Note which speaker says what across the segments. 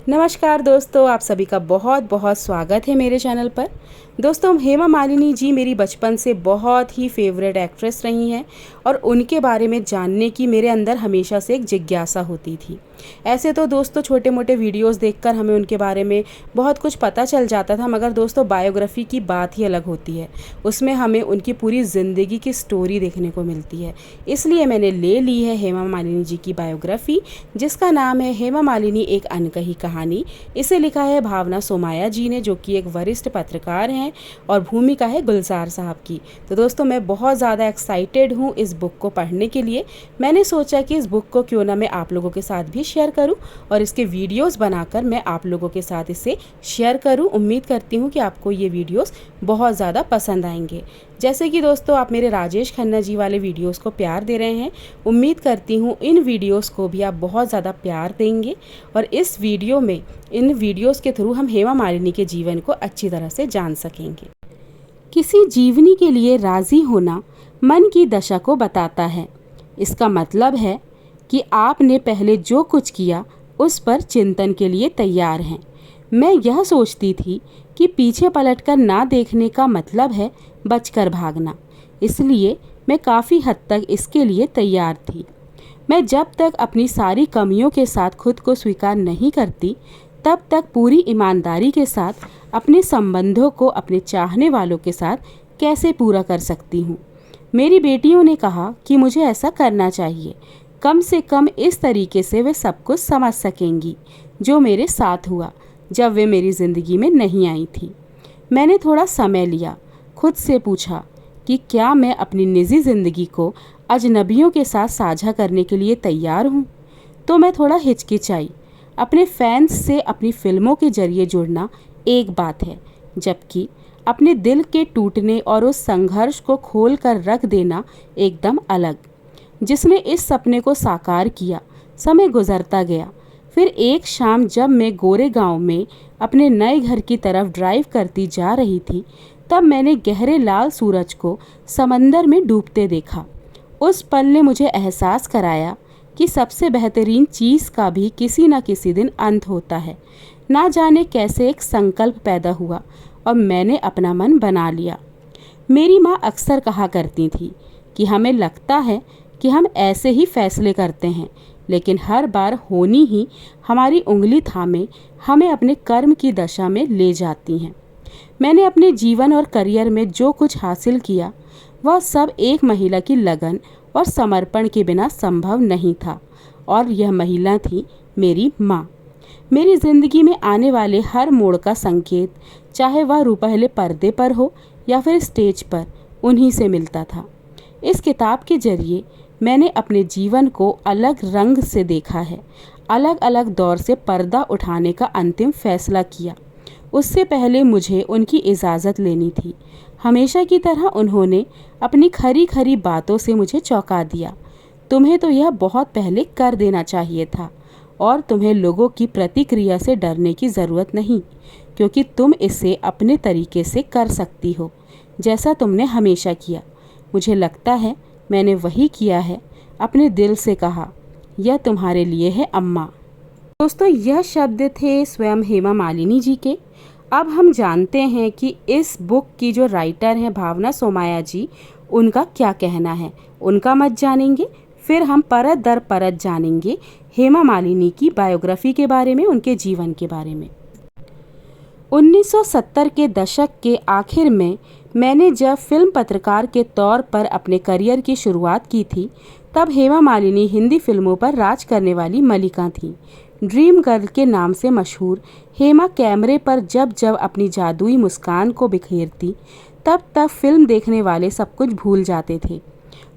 Speaker 1: नमस्कार दोस्तों, आप सभी का बहुत बहुत स्वागत है मेरे चैनल पर। दोस्तों, हेमा मालिनी जी मेरी बचपन से बहुत ही फेवरेट एक्ट्रेस रही हैं और उनके बारे में जानने की मेरे अंदर हमेशा से एक जिज्ञासा होती थी। ऐसे तो दोस्तों छोटे मोटे वीडियोस देखकर हमें उनके बारे में बहुत कुछ पता चल जाता था, मगर दोस्तों बायोग्राफी की बात ही अलग होती है। उसमें हमें उनकी पूरी ज़िंदगी की स्टोरी देखने को मिलती है। इसलिए मैंने ले ली है हेमा मालिनी जी की बायोग्राफी, जिसका नाम है हेमा मालिनी एक अनकही कहानी। इसे लिखा है भावना सोमाया जी ने, जो कि एक वरिष्ठ पत्रकार हैं, और भूमिका है गुलजार साहब की। तो दोस्तों मैं बहुत ज़्यादा एक्साइटेड हूँ इस बुक को पढ़ने के लिए। मैंने सोचा कि इस बुक को क्यों ना मैं आप लोगों के साथ भी शेयर करूं और इसके वीडियोस बनाकर मैं आप लोगों के साथ इसे शेयर करूं। उम्मीद करती हूं कि आपको ये वीडियोस बहुत ज़्यादा पसंद आएंगे। जैसे कि दोस्तों आप मेरे राजेश खन्ना जी वाले वीडियोस को प्यार दे रहे हैं, उम्मीद करती हूं इन वीडियोस को भी आप बहुत ज़्यादा प्यार देंगे और इन वीडियोस के थ्रू हम हेमा मालिनी के जीवन को अच्छी तरह से जान सकेंगे। किसी जीवनी के लिए राज़ी होना मन की दशा को बताता है। इसका मतलब है कि आपने पहले जो कुछ किया उस पर चिंतन के लिए तैयार हैं। मैं यह सोचती थी कि पीछे पलटकर ना देखने का मतलब है बचकर भागना, इसलिए मैं काफ़ी हद तक इसके लिए तैयार थी। मैं जब तक अपनी सारी कमियों के साथ खुद को स्वीकार नहीं करती, तब तक पूरी ईमानदारी के साथ अपने संबंधों को अपने चाहने वालों के साथ कैसे पूरा कर सकती हूँ। मेरी बेटियों ने कहा कि मुझे ऐसा करना चाहिए, कम से कम इस तरीके से वे सब कुछ समझ सकेंगी जो मेरे साथ हुआ जब वे मेरी ज़िंदगी में नहीं आई थी। मैंने थोड़ा समय लिया, खुद से पूछा कि क्या मैं अपनी निजी ज़िंदगी को अजनबियों के साथ साझा करने के लिए तैयार हूँ। तो मैं थोड़ा हिचकिचाई। अपने फैंस से अपनी फिल्मों के जरिए जुड़ना एक बात है, जबकि अपने दिल के टूटने और उस संघर्ष को खोल कर रख देना एकदम अलग। जिसने इस सपने को साकार किया, समय गुजरता गया। फिर एक शाम जब मैं गोरेगांव में अपने नए घर की तरफ ड्राइव करती जा रही थी, तब मैंने गहरे लाल सूरज को समंदर में डूबते देखा। उस पल ने मुझे एहसास कराया कि सबसे बेहतरीन चीज़ का भी किसी न किसी दिन अंत होता है। ना जाने कैसे एक संकल्प पैदा हुआ और मैंने अपना मन बना लिया। मेरी माँ अक्सर कहा करती थी कि हमें लगता है कि हम ऐसे ही फैसले करते हैं, लेकिन हर बार होनी ही हमारी उंगली थामे हमें अपने कर्म की दशा में ले जाती हैं। मैंने अपने जीवन और करियर में जो कुछ हासिल किया, वह सब एक महिला की लगन और समर्पण के बिना संभव नहीं था, और यह महिला थी मेरी माँ। मेरी ज़िंदगी में आने वाले हर मोड़ का संकेत, चाहे वह रुपहले पर्दे पर हो या फिर स्टेज पर, उन्हीं से मिलता था। इस किताब के जरिए मैंने अपने जीवन को अलग रंग से देखा है, अलग अलग दौर से पर्दा उठाने का अंतिम फैसला किया। उससे पहले मुझे उनकी इजाज़त लेनी थी। हमेशा की तरह उन्होंने अपनी खरी खरी बातों से मुझे चौंका दिया। तुम्हें तो यह बहुत पहले कर देना चाहिए था, और तुम्हें लोगों की प्रतिक्रिया से डरने की ज़रूरत नहीं, क्योंकि तुम इसे अपने तरीके से कर सकती हो, जैसा तुमने हमेशा किया। मुझे लगता है मैंने वही किया है। अपने दिल से कहा, यह तुम्हारे लिए है अम्मा। दोस्तों, यह शब्द थे स्वयं हेमा मालिनी जी के। अब हम जानते हैं कि इस बुक की जो राइटर हैं भावना सोमाया जी, उनका क्या कहना है। उनका मत जानेंगे, फिर हम परत दर परत जानेंगे हेमा मालिनी की बायोग्राफी के बारे में, उनके जीवन के बारे में। 1970 के दशक के आखिर में मैंने जब फिल्म पत्रकार के तौर पर अपने करियर की शुरुआत की थी, तब हेमा मालिनी हिंदी फिल्मों पर राज करने वाली मलिका थीं। ड्रीम गर्ल के नाम से मशहूर हेमा कैमरे पर जब जब अपनी जादुई मुस्कान को बिखेरती, तब तब फिल्म देखने वाले सब कुछ भूल जाते थे।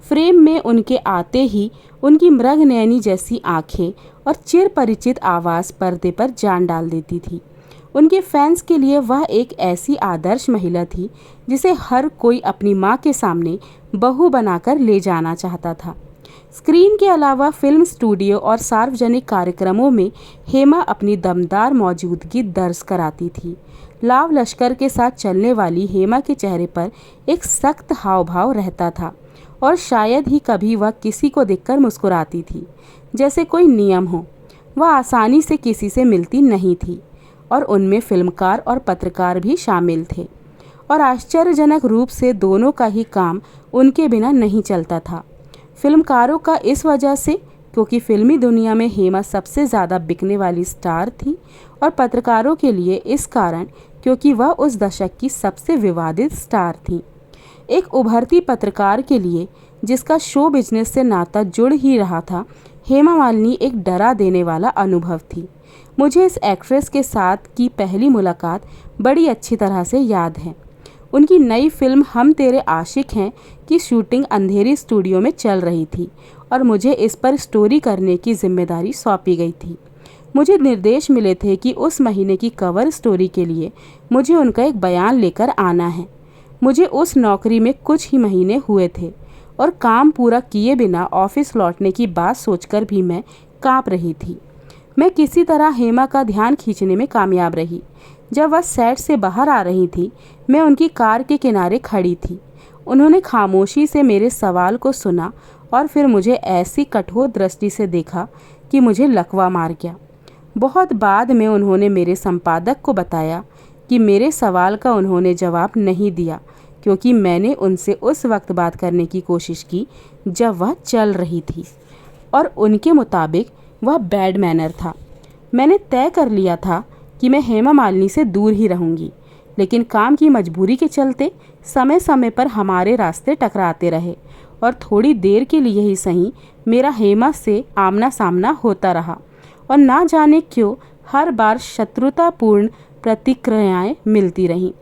Speaker 1: फ्रेम में उनके आते ही उनकी मृगनयनी जैसी आंखें और चिर परिचित आवाज़ पर्दे पर जान डाल देती थी। उनके फैंस के लिए वह एक ऐसी आदर्श महिला थी जिसे हर कोई अपनी मां के सामने बहू बनाकर ले जाना चाहता था। स्क्रीन के अलावा फिल्म स्टूडियो और सार्वजनिक कार्यक्रमों में हेमा अपनी दमदार मौजूदगी दर्ज कराती थी। लाव लश्कर के साथ चलने वाली हेमा के चेहरे पर एक सख्त हाव भाव रहता था, और शायद ही कभी वह किसी को देखकर मुस्कुराती थी, जैसे कोई नियम हो। वह आसानी से किसी से मिलती नहीं थी और उनमें फिल्मकार और पत्रकार भी शामिल थे और आश्चर्यजनक रूप से दोनों का ही काम उनके बिना नहीं चलता था। फिल्मकारों का इस वजह से, क्योंकि फिल्मी दुनिया में हेमा सबसे ज़्यादा बिकने वाली स्टार थी, और पत्रकारों के लिए इस कारण क्योंकि वह उस दशक की सबसे विवादित स्टार थी। एक उभरती पत्रकार के लिए जिसका शो बिजनेस से नाता जुड़ ही रहा था, हेमा मालिनी एक डरा देने वाला अनुभव थी। मुझे इस एक्ट्रेस के साथ की पहली मुलाकात बड़ी अच्छी तरह से याद है। उनकी नई फिल्म हम तेरे आशिक हैं की शूटिंग अंधेरी स्टूडियो में चल रही थी और मुझे इस पर स्टोरी करने की जिम्मेदारी सौंपी गई थी। मुझे निर्देश मिले थे कि उस महीने की कवर स्टोरी के लिए मुझे उनका एक बयान लेकर आना है। मुझे उस नौकरी में कुछ ही महीने हुए थे और काम पूरा किए बिना ऑफिस लौटने की बात सोचकर भी मैं कांप रही थी। मैं किसी तरह हेमा का ध्यान खींचने में कामयाब रही। जब वह सेट से बाहर आ रही थी, मैं उनकी कार के किनारे खड़ी थी। उन्होंने खामोशी से मेरे सवाल को सुना और फिर मुझे ऐसी कठोर दृष्टि से देखा कि मुझे लकवा मार गया। बहुत बाद में उन्होंने मेरे संपादक को बताया कि मेरे सवाल का उन्होंने जवाब नहीं दिया क्योंकि मैंने उनसे उस वक्त बात करने की कोशिश की जब वह चल रही थी और उनके मुताबिक वह बैड मैनर था। मैंने तय कर लिया था कि मैं हेमा मालिनी से दूर ही रहूंगी, लेकिन काम की मजबूरी के चलते समय समय पर हमारे रास्ते टकराते रहे और थोड़ी देर के लिए ही सही मेरा हेमा से आमना सामना होता रहा और ना जाने क्यों हर बार शत्रुतापूर्ण प्रतिक्रियाएं मिलती रहीं।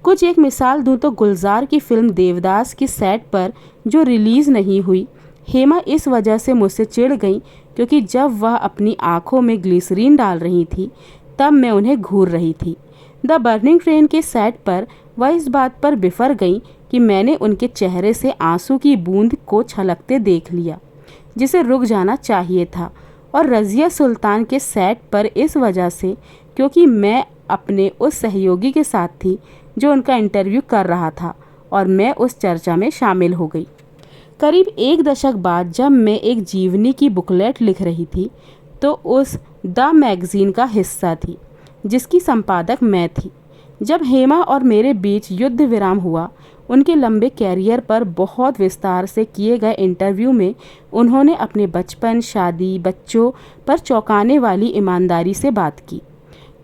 Speaker 1: कुछ एक मिसाल दूं तो गुलजार की फिल्म देवदास की सेट पर जो रिलीज़ नहीं हुई, हेमा इस वजह से मुझसे चिढ़ गई क्योंकि जब वह अपनी आंखों में ग्लिसरीन डाल रही थी तब मैं उन्हें घूर रही थी। द बर्निंग ट्रेन के सेट पर वह इस बात पर बिफर गई कि मैंने उनके चेहरे से आंसू की बूंद को छलकते देख लिया जिसे रुक जाना चाहिए था, और रज़िया सुल्तान के सेट पर इस वजह से क्योंकि मैं अपने उस सहयोगी के साथ थी जो उनका इंटरव्यू कर रहा था और मैं उस चर्चा में शामिल हो गई। करीब एक दशक बाद जब मैं एक जीवनी की बुकलेट लिख रही थी तो उस द मैगज़ीन का हिस्सा थी जिसकी संपादक मैं थी। जब हेमा और मेरे बीच युद्ध विराम हुआ, उनके लंबे कैरियर पर बहुत विस्तार से किए गए इंटरव्यू में उन्होंने अपने बचपन, शादी, बच्चों पर चौंकाने वाली ईमानदारी से बात की।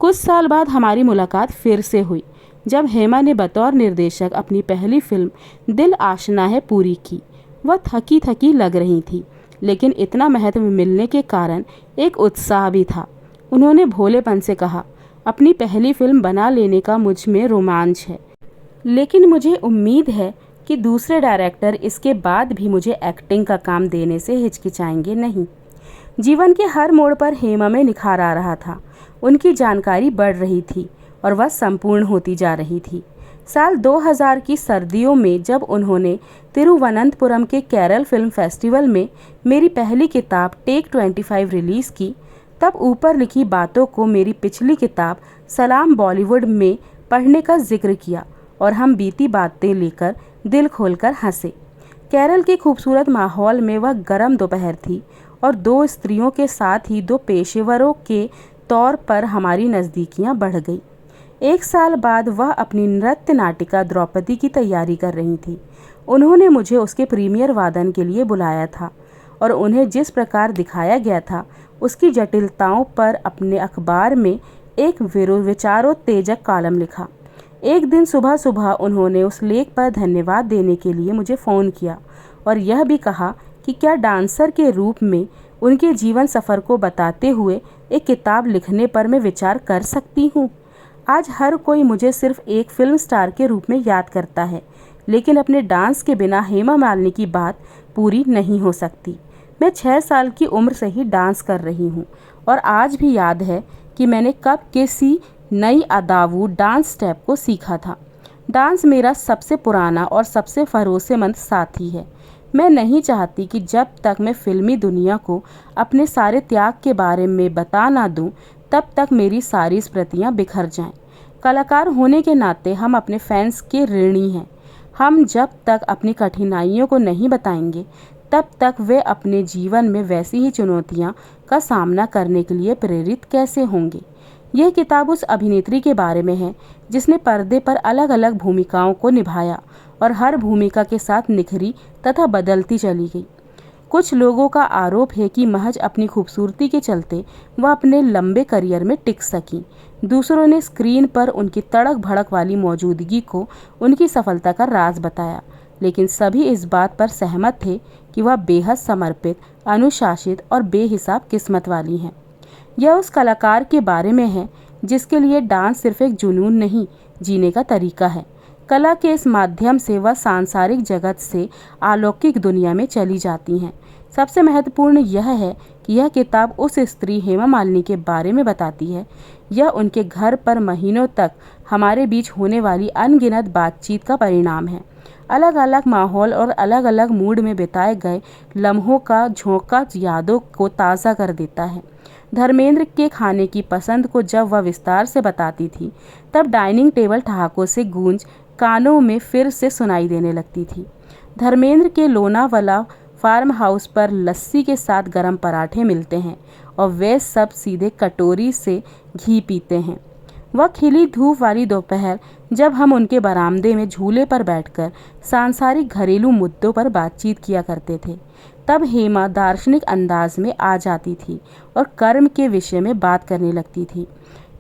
Speaker 1: कुछ साल बाद हमारी मुलाकात फिर से हुई जब हेमा ने बतौर निर्देशक अपनी पहली फिल्म दिल आशना है पूरी की। वह थकी थकी लग रही थी, लेकिन इतना महत्व मिलने के कारण एक उत्साह भी था। उन्होंने भोलेपन से कहा, अपनी पहली फिल्म बना लेने का मुझ में रोमांच है, लेकिन मुझे उम्मीद है कि दूसरे डायरेक्टर इसके बाद भी मुझे एक्टिंग का काम देने से हिचकिचाएंगे नहीं। जीवन के हर मोड़ पर हेमा में निखार आ रहा था। उनकी जानकारी बढ़ रही थी और वह संपूर्ण होती जा रही थी। साल 2000 की सर्दियों में जब उन्होंने तिरुवनंतपुरम के केरल फिल्म फेस्टिवल में मेरी पहली किताब टेक 25 रिलीज़ की, तब ऊपर लिखी बातों को मेरी पिछली किताब सलाम बॉलीवुड में पढ़ने का जिक्र किया और हम बीती बातें लेकर दिल खोलकर हंसे। केरल के खूबसूरत माहौल में वह गर्म दोपहर थी और दो स्त्रियों के साथ ही दो पेशेवरों के तौर पर हमारी नज़दीकियां बढ़ गई। एक साल बाद वह अपनी नृत्य नाटिका द्रौपदी की तैयारी कर रही थी। उन्होंने मुझे उसके प्रीमियर वादन के लिए बुलाया था और उन्हें जिस प्रकार दिखाया गया था उसकी जटिलताओं पर अपने अखबार में एक विचारोत्तेजक कॉलम लिखा। एक दिन सुबह सुबह उन्होंने उस लेख पर धन्यवाद देने के लिए मुझे फ़ोन किया और यह भी कहा कि क्या डांसर के रूप में उनके जीवन सफ़र को बताते हुए एक किताब लिखने पर मैं विचार कर सकती हूँ। आज हर कोई मुझे सिर्फ एक फिल्म स्टार के रूप में याद करता है, लेकिन अपने डांस के बिना हेमा मालिनी की बात पूरी नहीं हो सकती। मैं 6 साल की उम्र से ही डांस कर रही हूँ और आज भी याद है कि मैंने कब किसी नई अदावू डांस स्टेप को सीखा था। डांस मेरा सबसे पुराना और सबसे भरोसेमंद साथी है। मैं नहीं चाहती कि जब तक मैं फिल्मी दुनिया को अपने सारे त्याग के बारे में बता ना दूं, तब तक मेरी सारी स्मृतियां बिखर जाएं। कलाकार होने के नाते हम अपने फैंस के ऋणी हैं। हम जब तक अपनी कठिनाइयों को नहीं बताएंगे, तब तक वे अपने जीवन में वैसी ही चुनौतियां का सामना करने के लिए प्रेरित कैसे होंगे। यह किताब उस अभिनेत्री के बारे में है जिसने पर्दे पर अलग अलग भूमिकाओं को निभाया और हर भूमिका के साथ निखरी तथा बदलती चली गई। कुछ लोगों का आरोप है कि महज अपनी खूबसूरती के चलते वह अपने लंबे करियर में टिक सकी। दूसरों ने स्क्रीन पर उनकी तड़क भड़क वाली मौजूदगी को उनकी सफलता का राज बताया, लेकिन सभी इस बात पर सहमत थे कि वह बेहद समर्पित, अनुशासित और बेहिसाब किस्मत वाली हैं। यह उस कलाकार के बारे में है जिसके लिए डांस सिर्फ एक जुनून नहीं, जीने का तरीका है। कला के इस माध्यम से वह सांसारिक जगत से अलौकिक दुनिया में चली जाती हैं। सबसे महत्वपूर्ण यह है कि यह किताब उस स्त्री हेमा मालिनी के बारे में बताती है। यह उनके घर पर महीनों तक हमारे बीच होने वाली अनगिनत बातचीत का परिणाम है। अलग अलग माहौल और अलग अलग मूड में बिताए गए लम्हों का झोंका यादों को ताज़ा कर देता है। धर्मेंद्र के खाने की पसंद को जब वह विस्तार से बताती थी, तब डाइनिंग टेबल ठहाकों से गूंज कानों में फिर से सुनाई देने लगती थी। धर्मेंद्र के लोनावाला फार्म हाउस पर लस्सी के साथ गरम पराठे मिलते हैं और वे सब सीधे कटोरी से घी पीते हैं। वह खिली धूप वाली दोपहर जब हम उनके बरामदे में झूले पर बैठकर सांसारिक घरेलू मुद्दों पर बातचीत किया करते थे, तब हेमा दार्शनिक अंदाज में आ जाती थी और कर्म के विषय में बात करने लगती थी।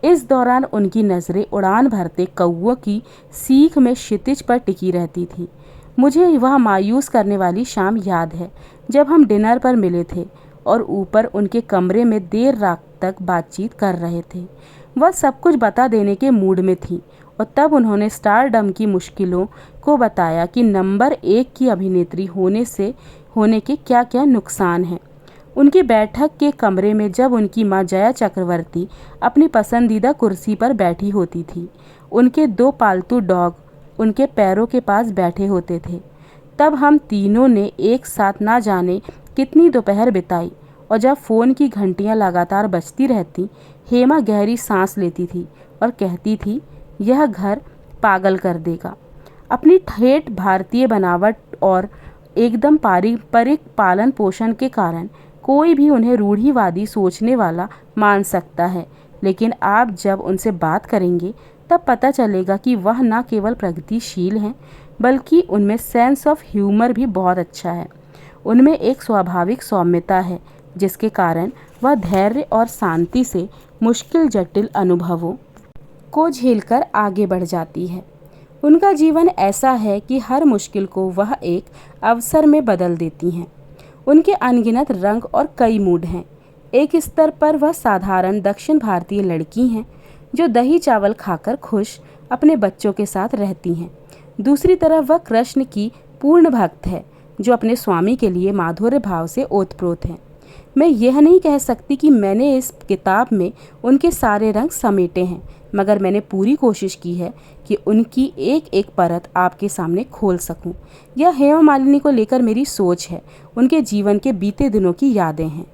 Speaker 1: इस दौरान उनकी नज़रें उड़ान भरते कौवों की सीख में क्षितिज पर टिकी रहती थी। मुझे वह मायूस करने वाली शाम याद है जब हम डिनर पर मिले थे और ऊपर उनके कमरे में देर रात तक बातचीत कर रहे थे। वह सब कुछ बता देने के मूड में थी और तब उन्होंने स्टारडम की मुश्किलों को बताया कि नंबर 1 की अभिनेत्री होने के क्या क्या नुकसान हैं। उनकी बैठक के कमरे में जब उनकी मां जया चक्रवर्ती अपनी पसंदीदा कुर्सी पर बैठी होती थी, उनके 2 पालतू डॉग उनके पैरों के पास बैठे होते थे, तब हम तीनों ने एक साथ ना जाने कितनी दोपहर बिताई। और जब फ़ोन की घंटियां लगातार बजती रहती, हेमा गहरी सांस लेती थी और कहती थी, यह घर पागल कर देगा। अपनी ठेठ भारतीय बनावट और एकदम पारंपरिक पालन पोषण के कारण कोई भी उन्हें रूढ़िवादी सोचने वाला मान सकता है, लेकिन आप जब उनसे बात करेंगे तब पता चलेगा कि वह न केवल प्रगतिशील हैं, बल्कि उनमें सेंस ऑफ ह्यूमर भी बहुत अच्छा है। उनमें एक स्वाभाविक सौम्यता है जिसके कारण वह धैर्य और शांति से मुश्किल जटिल अनुभवों को झेलकर आगे बढ़ जाती है। उनका जीवन ऐसा है कि हर मुश्किल को वह एक अवसर में बदल देती हैं। उनके अनगिनत रंग और कई मूड हैं। एक स्तर पर वह साधारण दक्षिण भारतीय लड़की हैं जो दही चावल खाकर खुश अपने बच्चों के साथ रहती हैं। दूसरी तरफ वह कृष्ण की पूर्ण भक्त है जो अपने स्वामी के लिए माधुर्य भाव से ओतप्रोत है। मैं यह नहीं कह सकती कि मैंने इस किताब में उनके सारे रंग समेटे हैं, मगर मैंने पूरी कोशिश की है कि उनकी एक एक परत आपके सामने खोल सकूं। यह हेमा मालिनी को लेकर मेरी सोच है, उनके जीवन के बीते दिनों की यादें हैं।